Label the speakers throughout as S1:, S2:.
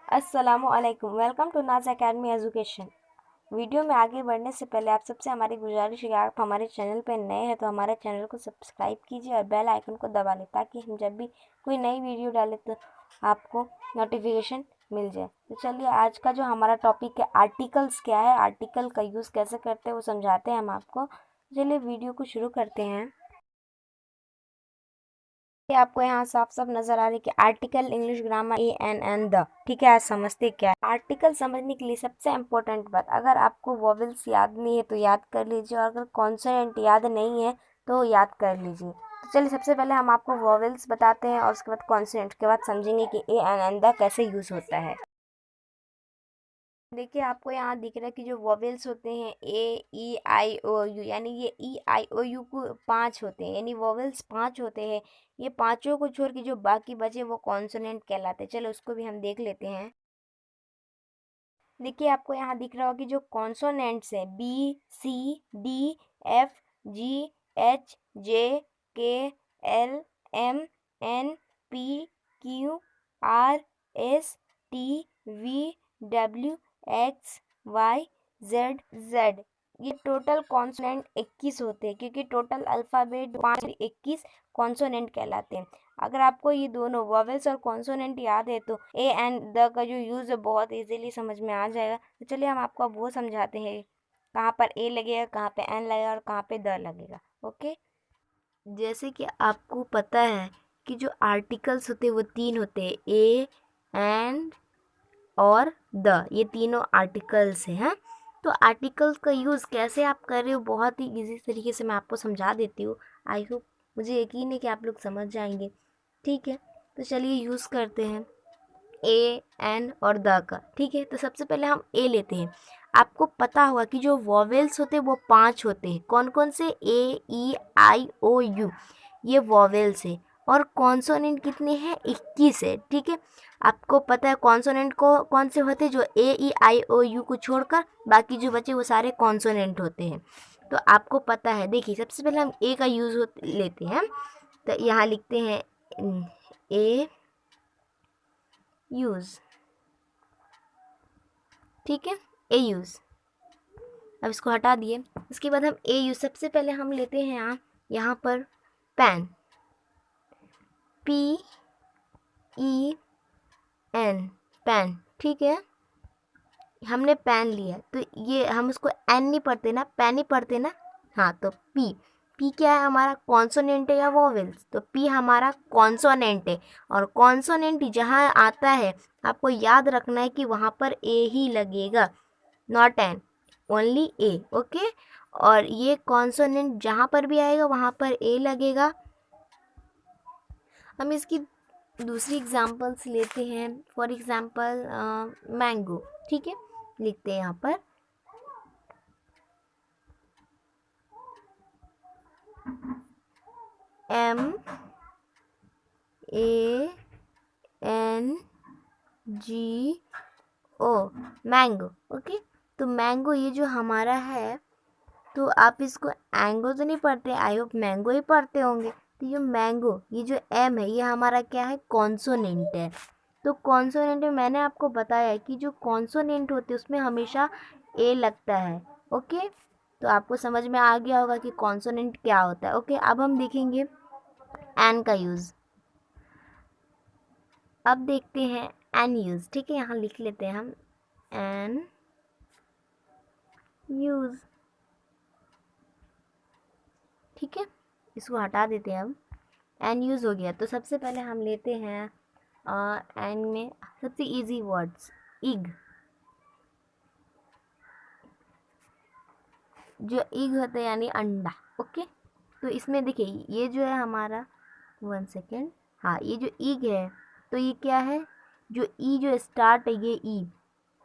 S1: अस्सलामुअलैकुम। Welcome to नाज academy education. Video में आगे बढ़ने से पहले आप सबसे हमारी गुजारिश है कि आप हमारे चैनल पर नए हैं तो हमारे चैनल को सब्सक्राइब कीजिए और बेल आइकन को दबा लें ताकि हम जब भी कोई नई वीडियो डालें तो आपको नोटिफिकेशन मिल जाए। तो चलिए, आज का जो हमारा टॉपिक है आर्टिकल्स क्या है, आर्टिकल का यूज़ कैसे करते हैं वो समझाते हैं हम आपको। चलिए वीडियो को शुरू करते हैं। आपको यहाँ साफ साफ नजर आ रही है कि article English grammar a an the. ठीक है, आज समझते क्या है आर्टिकल। समझने के लिए सबसे इम्पोर्टेंट बात, अगर आपको वॉवेल्स याद नहीं है तो याद कर लीजिए, और अगर कॉन्सोनेंट याद नहीं है तो याद कर लीजिए। तो चलिए, सबसे पहले हम आपको वॉवेल्स बताते हैं और उसके बाद कॉन्सोनेंट के बाद समझेंगे कि ए एन द कैसे यूज होता है। देखिए, आपको यहाँ दिख रहा है कि जो वॉवेल्स होते हैं ए ई आई ओ यू, यानी ये ई आई ओ यू को 5 होते हैं, यानी वॉवेल्स 5 होते हैं। ये पांचों को छोड़ के जो बाकी बचे वो कॉन्सोनेंट कहलाते हैं। चलो उसको भी हम देख लेते हैं। देखिए, आपको यहाँ दिख रहा होगा कि जो कॉन्सोनेंट्स हैं B C D F G H J K L M N P Q R S T V W X Y Z Z, ये टोटल कॉन्सोनेंट 21 होते हैं, क्योंकि टोटल अल्फ़ाबेट 5 21 कॉन्सोनेंट कहलाते हैं। अगर आपको ये दोनों वॉवेल्स और कॉन्सोनेंट याद है तो ए एंड द का जो यूज़ है बहुत इजीली समझ में आ जाएगा। तो चलिए हम आपको अब वो समझाते हैं, कहाँ पर ए लगेगा, कहाँ पे एन लगेगा और कहाँ पे द लगेगा। ओके, जैसे कि आपको पता है कि जो आर्टिकल्स होते हैं वो 3 होते हैं, ए एंड और द, ये तीनों आर्टिकल्स हैं। हाँ, तो आर्टिकल्स का यूज़ कैसे आप कर रहे हो बहुत ही इजी तरीके से मैं आपको समझा देती हूँ। आई होप, मुझे यकीन है कि आप लोग समझ जाएंगे। ठीक है, तो चलिए यूज़ करते हैं ए एन और द का। ठीक है, तो सबसे पहले हम ए लेते हैं। आपको पता होगा कि जो वॉवेल्स होते हैं वो 5 होते हैं। कौन कौन से? ए ई आई ओ यू, ये वॉवेल्स है। और कॉन्सोनेंट कितने हैं? 21 है। ठीक है, आपको पता है कॉन्सोनेंट को कौन से होते हैं? जो ए ई आई ओ यू को छोड़कर बाकी जो बचे वो सारे कॉन्सोनेंट होते हैं। तो आपको पता है। देखिए, सबसे पहले हम ए का यूज़ लेते हैं। तो यहाँ लिखते हैं ए यूज़। ठीक है, ए यूज़। अब इसको हटा दिए। इसके बाद हम ए यूज़, सबसे पहले हम लेते हैं यहाँ पर pen, P E N, pen. ठीक है, हमने पेन लिया तो ये हम उसको एन नहीं पढ़ते ना, पेन ही पढ़ते ना। हाँ, तो पी, पी क्या है हमारा? कॉन्सोनेंट है या वोवेल्स? तो पी हमारा कॉन्सोनेंट है, और कॉन्सोनेंट जहाँ आता है आपको याद रखना है कि वहाँ पर ए ही लगेगा, not an, only A. Okay, और ये कॉन्सोनेंट जहाँ पर भी आएगा वहाँ पर ए लगेगा। हम इसकी दूसरी एग्जांपल्स लेते हैं। For example mango. ठीक है, लिखते हैं यहाँ पर M A N G O, mango. Okay, तो मैंगो ये जो हमारा है, तो आप इसको एंगो तो नहीं पढ़ते, आई होप मैंगो ही पढ़ते होंगे। तो ये मैंगो, ये जो एम है ये हमारा क्या है? कॉन्सोनेंट है। तो कॉन्सोनेंट में मैंने आपको बताया है कि जो कॉन्सोनेंट होते हैं उसमें हमेशा ए लगता है। ओके, तो आपको समझ में आ गया होगा कि कॉन्सोनेंट क्या होता है। ओके, अब हम देखेंगे एन का यूज़। अब देखते हैं एन यूज़। ठीक है, यहाँ लिख लेते हैं हम एन यूज़। ठीक है, इसको हटा देते हैं। अब एन यूज़ हो गया, तो सबसे पहले हम लेते हैं एन में सबसे इजी वर्ड्स, इग। जो इग होता है यानी अंडा। ओके, तो इसमें देखिए ये जो है हमारा, 1 सेकेंड, हाँ, ये जो इग है तो ये क्या है? जो ई जो स्टार्ट है ये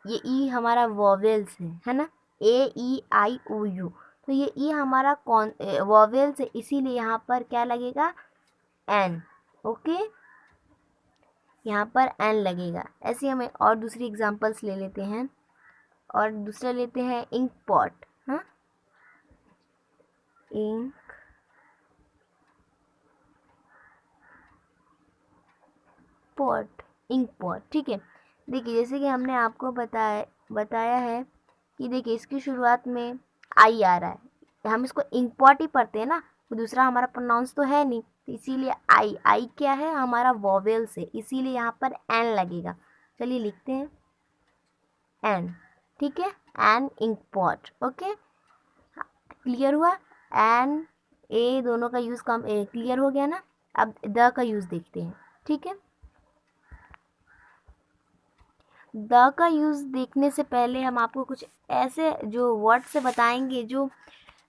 S1: ई हमारा वॉवेल्स है ना, ए ई आई ओ यू। तो ये ई हमारा कौन वॉवेल्स है, इसीलिए यहाँ पर क्या लगेगा? एन। ओके, यहाँ पर एन लगेगा। ऐसे हमें और दूसरी एग्जांपल्स ले लेते हैं, और दूसरा लेते हैं इंक पॉट। हाँ, इंक पॉट, इंक पॉट। ठीक है, देखिए जैसे कि हमने आपको बताया है कि देखिए इसकी शुरुआत में आई आ रहा है, हम इसको इम्पॉर्ट ही पढ़ते हैं ना, तो दूसरा हमारा प्रोनाउंस तो है नहीं, तो इसीलिए आई आई क्या है, हमारा वॉवेल से, इसीलिए यहाँ पर एन लगेगा। चलिए लिखते हैं एन, ठीक है, एन इम्पॉर्ट। ओके, क्लियर हुआ? एन ए दोनों का यूज़ कम क्लियर हो गया ना। अब द का यूज़ देखते हैं, ठीक है। द का यूज़ देखने से पहले हम आपको कुछ ऐसे जो वर्ड से बताएंगे जो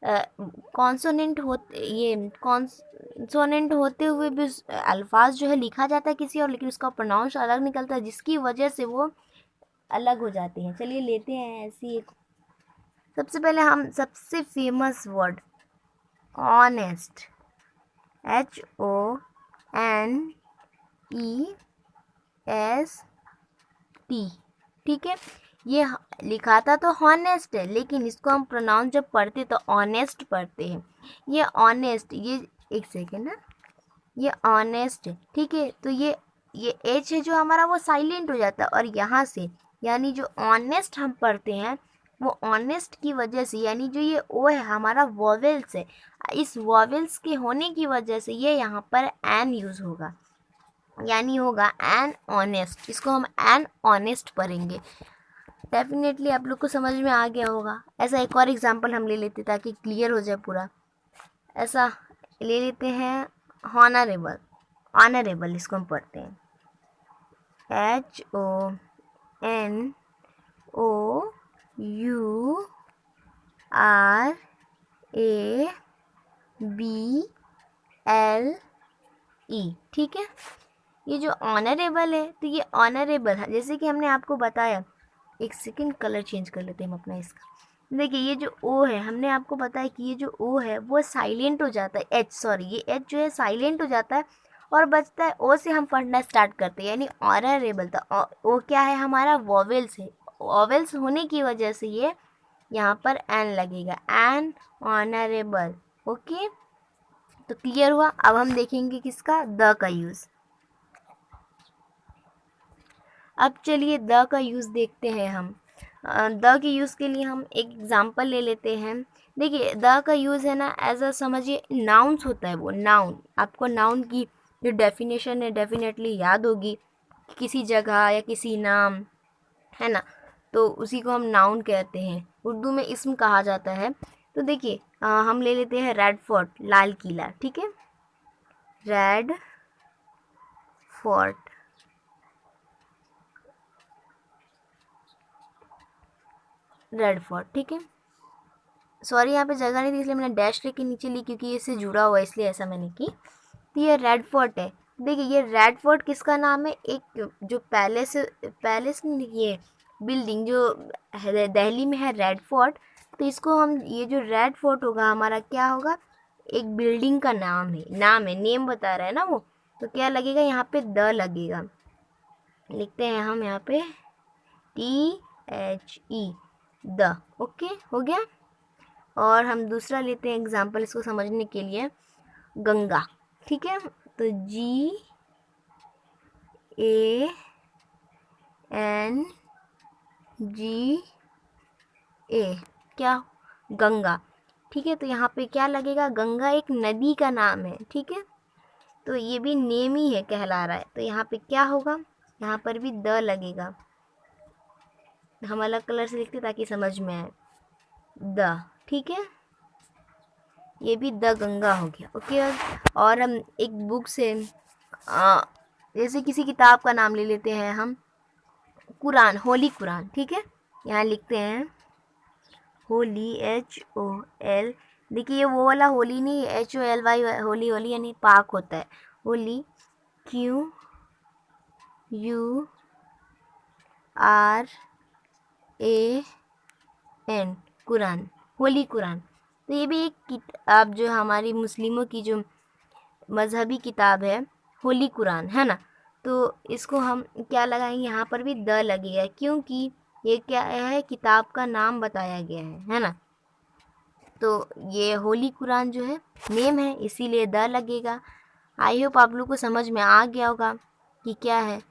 S1: कॉन्सोनेंट होते, ये कॉन्सोनेंट होते हुए भी अल्फाज जो है लिखा जाता है किसी और, लेकिन उसका प्रोनाउंस अलग निकलता है, जिसकी वजह से वो अलग हो जाते हैं। चलिए लेते हैं ऐसी एक, सबसे पहले हम सबसे फेमस वर्ड ऑनेस्ट, HONEST, ठीक है। ये लिखाता तो हॉनेस्ट है, लेकिन इसको हम प्रोनाउंस जब पढ़ते तो ऑनेस्ट पढ़ते हैं। ये ऑनेस्ट, ये एक सेकेंड ना, ये ऑनेस्ट है, ठीक है। तो ये एच है जो हमारा वो साइलेंट हो जाता है, और यहाँ से यानी जो ऑनेस्ट हम पढ़ते हैं वो ऑनेस्ट की वजह से, यानी जो ये ओ है हमारा वॉवेल्स है, इस वॉवेल्स के होने की वजह से ये यहाँ पर एन यूज़ होगा, यानी होगा एन ऑनेस्ट। इसको हम एन ऑनेस्ट पढ़ेंगे। डेफिनेटली आप लोग को समझ में आ गया होगा। ऐसा एक और एग्जांपल हम ले लेते ताकि क्लियर हो जाए पूरा। ऐसा ले लेते हैं हॉनरेबल, ऑनरेबल इसको हम पढ़ते हैं HONOURABLE, ठीक है। ये जो ऑनरेबल है, तो ये ऑनरेबल है, जैसे कि हमने आपको बताया। एक सेकेंड, कलर चेंज कर लेते हैं हम अपना इसका। देखिए ये जो ओ है, हमने आपको बताया कि ये जो ओ है वो साइलेंट हो जाता है, ये एच जो है साइलेंट हो जाता है और बचता है ओ से हम पढ़ना स्टार्ट करते हैं, यानी ऑनरेबल। तो ओ क्या है, हमारा वॉवेल्स है, वॉवेल्स होने की वजह से ये यहाँ पर एन लगेगा, एन ऑनरेबल। ओके, तो क्लियर हुआ। अब हम देखेंगे किसका, द का यूज़। अब चलिए द का यूज़ देखते हैं हम। द के यूज़ के लिए हम एक एग्ज़ाम्पल ले लेते हैं। देखिए द का यूज़ है ना, एज अ समझिए नाउन्स होता है वो, नाउन। आपको नाउन की जो डेफिनेशन है डेफिनेटली याद होगी, किसी जगह या किसी नाम, है ना, तो उसी को हम नाउन कहते हैं। उर्दू में इस्म कहा जाता है। तो देखिए हम ले लेते हैं रेड फोर्ट, लाल किला, ठीक है, रेड फोर्ट, रेड फोर्ट, ठीक है। सॉरी यहाँ पे जगह नहीं थी इसलिए मैंने डैश लेके नीचे ली, क्योंकि इससे जुड़ा हुआ है इसलिए ऐसा मैंने की। तो ये रेड फोर्ट है। देखिए ये रेड फोर्ट किसका नाम है, एक जो पैलेस नहीं, ये बिल्डिंग जो दिल्ली में है रेड फोर्ट, तो इसको हम, ये जो रेड फोर्ट होगा हमारा क्या होगा, एक बिल्डिंग का नाम है, नेम बता रहा है ना वो, तो क्या लगेगा यहाँ पे, द लगेगा। लिखते हैं हम यहाँ पे THE, द। ओके, हो गया। और हम दूसरा लेते हैं एग्जाम्पल इसको समझने के लिए, गंगा, ठीक है। तो GANGA, क्या, गंगा, ठीक है। तो यहाँ पे क्या लगेगा, गंगा एक नदी का नाम है, ठीक है, तो ये भी नेम ही है, कहला रहा है, तो यहाँ पे क्या होगा, यहाँ पर भी द लगेगा। हम अलग कलर से लिखते ताकि समझ में आए, द, ठीक है, ये भी द गंगा हो गया। ओके, और हम एक बुक से जैसे किसी किताब का नाम ले लेते हैं हम, कुरान, होली कुरान, ठीक है। यहाँ लिखते हैं होली, HOL, देखिए ये वो वाला होली नहीं, HOLY, होली, होली यानी पाक होता है, होली QURAN, कुरान, होली कुरान। तो ये भी एक किताब जो हमारी मुस्लिमों की जो मजहबी किताब है, होली कुरान, है ना। तो इसको हम क्या लगाएंगे, यहाँ पर भी द लगेगा, क्योंकि ये क्या है, किताब का नाम बताया गया है ना। तो ये होली कुरान जो है नेम है, इसीलिए द लगेगा। आई होप आप लोग को समझ में आ गया होगा कि क्या है,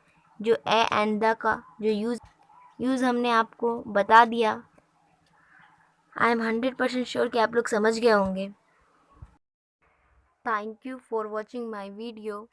S1: जो ए एंड द का जो यूज़ हमने आपको बता दिया। आई एम 100% श्योर कि आप लोग समझ गए होंगे। Thank you for watching my video.